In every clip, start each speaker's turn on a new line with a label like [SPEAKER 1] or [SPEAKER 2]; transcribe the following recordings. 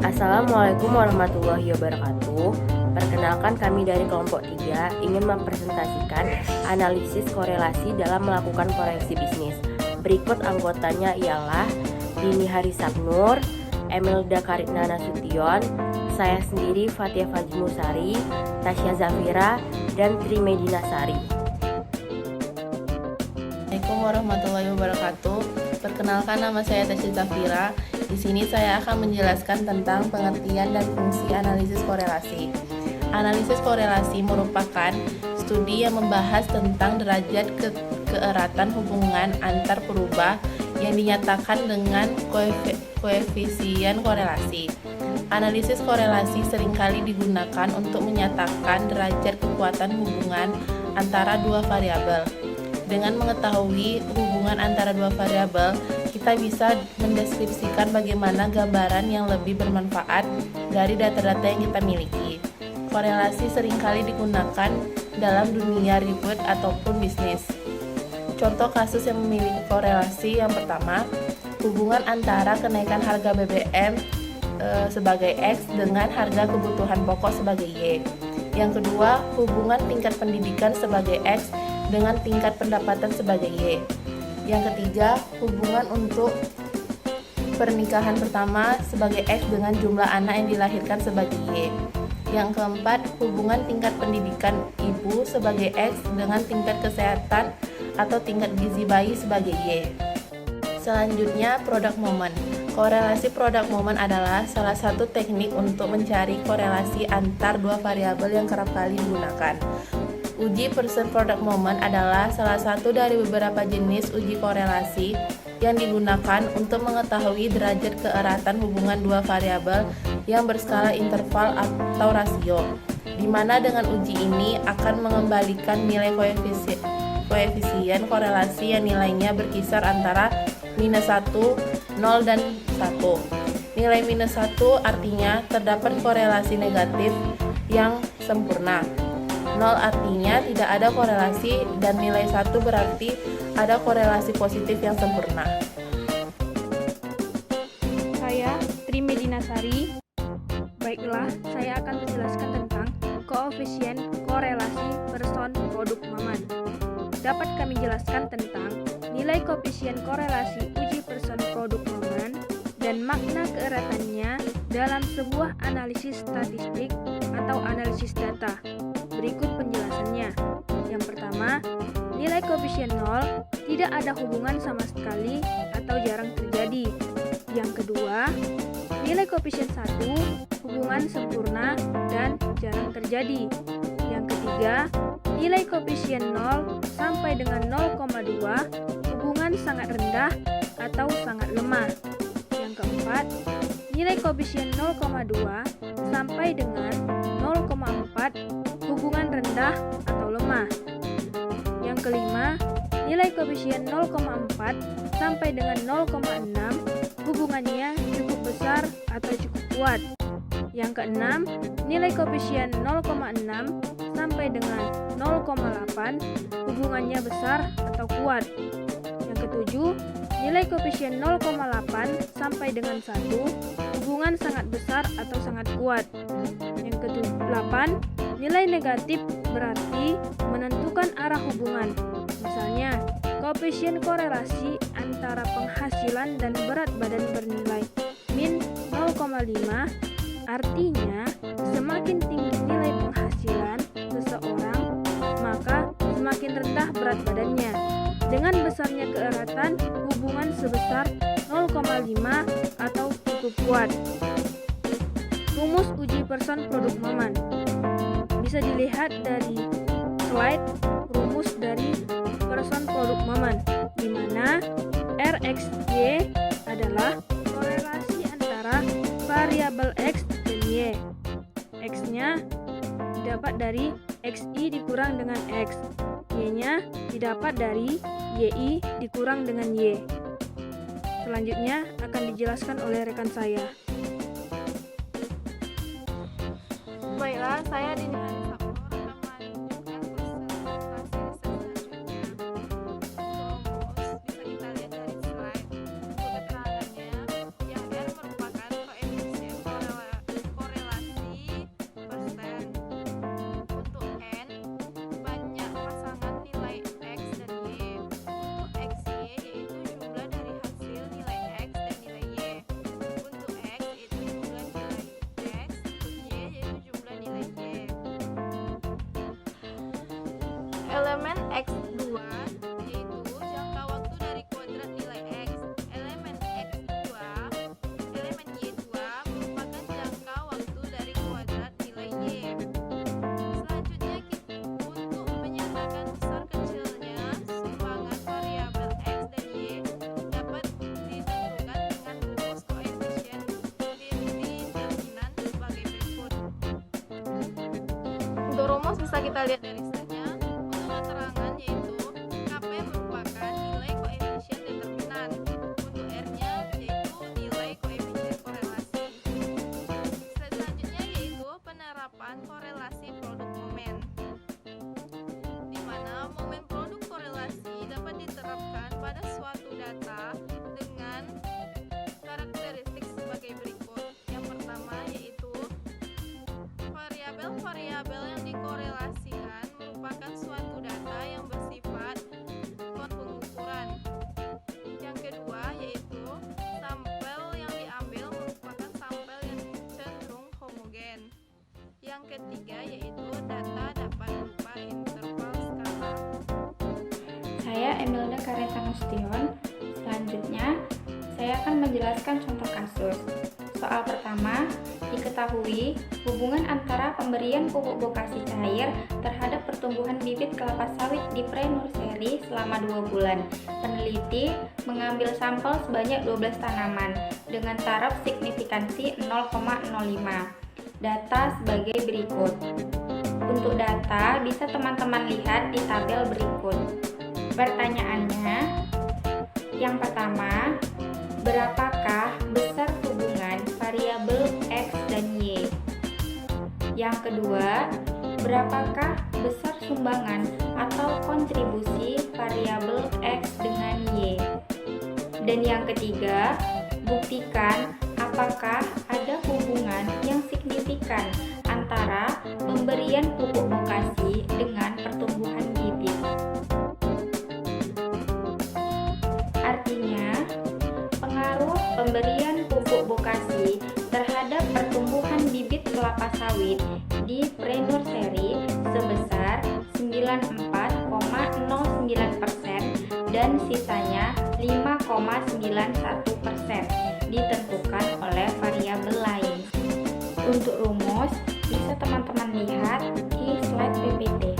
[SPEAKER 1] Assalamualaikum warahmatullahi wabarakatuh. Perkenalkan, kami dari kelompok 3 ingin mempresentasikan analisis korelasi dalam melakukan koreksi bisnis. Berikut anggotanya ialah Dini Harisabnur, Emelda Karitna Nasution, saya sendiri Fatia Fajmusari, Tasya Zafira, dan Tri Medinasari.
[SPEAKER 2] Assalamualaikum warahmatullahi wabarakatuh. Perkenalkan, nama saya Tasya Zafira. Di sini saya akan menjelaskan tentang pengertian dan fungsi analisis korelasi. Analisis korelasi merupakan studi yang membahas tentang derajat keeratan hubungan antar perubah yang dinyatakan dengan koefisien korelasi. Analisis korelasi seringkali digunakan untuk menyatakan derajat kekuatan hubungan antara dua variabel. Dengan mengetahui hubungan antara dua variabel, kita bisa mendeskripsikan bagaimana gambaran yang lebih bermanfaat dari data-data yang kita miliki. Korelasi seringkali digunakan dalam dunia ribet ataupun bisnis. Contoh kasus yang memiliki korelasi yang pertama, hubungan antara kenaikan harga BBM sebagai X dengan harga kebutuhan pokok sebagai Y. Yang kedua, hubungan tingkat pendidikan sebagai X dengan tingkat pendapatan sebagai Y. Yang ketiga, hubungan untuk pernikahan pertama sebagai X dengan jumlah anak yang dilahirkan sebagai Y. Yang keempat, hubungan tingkat pendidikan ibu sebagai X dengan tingkat kesehatan atau tingkat gizi bayi sebagai Y. Selanjutnya, product moment. Korelasi product moment adalah salah satu teknik untuk mencari korelasi antar dua variabel yang kerap kali digunakan. Uji person product moment adalah salah satu dari beberapa jenis uji korelasi yang digunakan untuk mengetahui derajat keeratan hubungan dua variabel yang berskala interval atau rasio, di mana dengan uji ini akan mengembalikan nilai koefisien korelasi yang nilainya berkisar antara -1, 0, dan 1. Nilai -1 artinya terdapat korelasi negatif yang sempurna. 0 artinya tidak ada korelasi, dan nilai 1 berarti ada korelasi positif yang sempurna.
[SPEAKER 3] Saya Tri Medinasari. Baiklah, saya akan menjelaskan tentang koefisien korelasi person produk Maman. Dapat kami jelaskan tentang nilai koefisien korelasi uji person produk Maman dan makna keeratannya dalam sebuah analisis statistik atau analisis data. Berikut penjelasannya. Yang pertama, nilai koefisien 0 tidak ada hubungan sama sekali atau jarang terjadi. Yang kedua, nilai koefisien 1 hubungan sempurna dan jarang terjadi. Yang ketiga, nilai koefisien 0 sampai dengan 0,2 hubungan sangat rendah atau sangat lemah. Yang keempat, nilai koefisien 0,2 sampai dengan 0,4 hubungan rendah atau lemah. Yang kelima, nilai koefisien 0,4 sampai dengan 0,6 hubungannya cukup besar atau cukup kuat. Yang keenam, nilai koefisien 0,6 sampai dengan 0,8 hubungannya besar atau kuat. Yang ketujuh, nilai koefisien 0,8 sampai dengan 1 hubungan sangat besar atau sangat kuat. Yang ke-8, nilai negatif berarti menentukan arah hubungan. Misalnya, koefisien korelasi antara penghasilan dan berat badan bernilai min 0,5, artinya semakin tinggi nilai penghasilan seseorang, maka semakin rendah berat badannya. Dengan besarnya keeratan hubungan sebesar 0,5 atau cukup kuat. Rumus uji person produk Maman bisa dilihat dari slide rumus dari person produk Maman, di mana RXY adalah korelasi antara variabel X dan Y. X-nya didapat dari XI dikurang dengan X, Y-nya didapat dari YI dikurang dengan Y. Selanjutnya akan dijelaskan oleh rekan saya.
[SPEAKER 4] Baiklah, saya Dini Harisabnur akan melanjutkan presentasi selanjutnya. Untuk rumus bisa kita lihat dari slide. Untuk keterangannya, yang R merupakan koefisien Elemen X2 yaitu jangka waktu dari kuadrat nilai X. Elemen X2, elemen Y2 merupakan jangka waktu dari kuadrat nilai Y. Selanjutnya untuk menyatakan besar kecilnya sumbangan variabel X dan Y dapat ditentukan dengan rumus koefisien determinan sebagai berikut. Untuk rumus bisa kita lihat dari sini. Untuk keterangan yaitu KP merupakan nilai koefisien determinan. Untuk R-nya yaitu nilai koefisien korelasi. Selanjutnya yaitu penerapan korelasi produk momen, di mana momen produk korelasi dapat diterapkan pada suatu data dengan karakteristik sebagai berikut. Yang pertama yaitu variabel-variabel yang dikorelasikan merupakan suatu data yang bersifat pengukuran. Yang kedua yaitu sampel yang diambil merupakan sampel yang cenderung homogen. Yang ketiga yaitu data dapat berupa interval skala.
[SPEAKER 5] Saya Emilda Kareta Nustion. Selanjutnya, saya akan menjelaskan contoh kasus. Soal pertama, diketahui hubungan antara pemberian pupuk bokasi cair terhadap pertumbuhan bibit kelapa sawit di pre-nursery selama 2 bulan. Peneliti mengambil sampel sebanyak 12 tanaman dengan taraf signifikansi 0,05. Data sebagai berikut. Untuk data bisa teman-teman lihat di tabel berikut. Pertanyaannya, yang pertama, berapakah besar hubungan variabel X dan Y? Yang kedua, berapakah besar sumbangan atau kontribusi variabel X dengan Y? Dan yang ketiga, buktikan apakah ada hubungan yang signifikan antara pemberian pupuk bokasi dengan pertumbuhan bibit. Artinya, pengaruh pemberian pupuk bokasi terhadap pertumbuhan bibit kelapa sawit di pre-nursery sebesar 94,09% dan sisanya 5,91% ditentukan oleh variabel lain. Untuk rumus, bisa teman-teman lihat di slide PPT.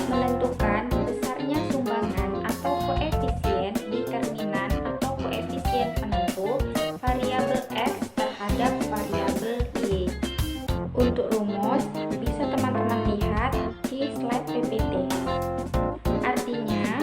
[SPEAKER 5] Menentukan besarnya sumbangan atau koefisien determinan atau koefisien penentu variabel X terhadap variabel Y. Untuk rumus, bisa teman-teman lihat di slide PPT. Artinya,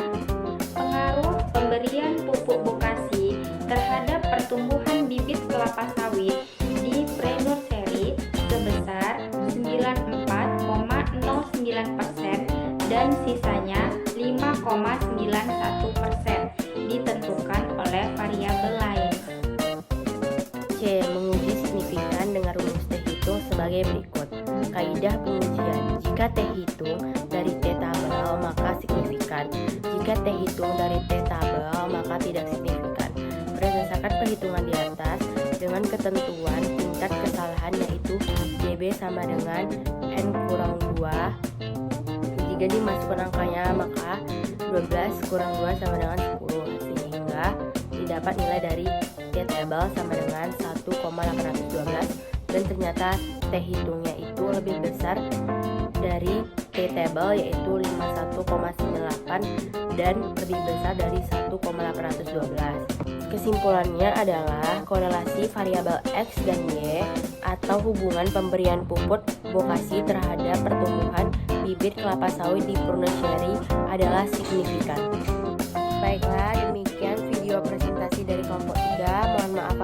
[SPEAKER 5] pengaruh pemberian pupuk bokasi terhadap pertumbuhan bibit kelapa sawit di pre-nursery sebesar 94,09% dan sisanya 5,91% ditentukan oleh variabel lain.
[SPEAKER 1] C. Menguji signifikan dengan rumus T hitung sebagai berikut. Kaidah pengujian: jika T hitung dari T tabel maka signifikan, jika T hitung dari T tabel maka tidak signifikan. Berdasarkan perhitungan di atas dengan ketentuan tingkat kesalahan yaitu JB sama dengan N kurang 2. Jika dimasukkan angkanya maka 12 kurang 2 sama dengan 10, sehingga didapat nilai dari T tabel sama dengan 1,812 dan ternyata T hitungnya itu lebih besar dari T tabel yaitu 51,98 dan lebih besar dari 1,812. Kesimpulannya adalah korelasi variabel X dan Y atau hubungan pemberian pupuk bokasi terhadap pertumbuhan bibit kelapa sawit di pre-nursery adalah signifikan. Baiklah, demikian video presentasi dari kelompok 3. Mohon maaf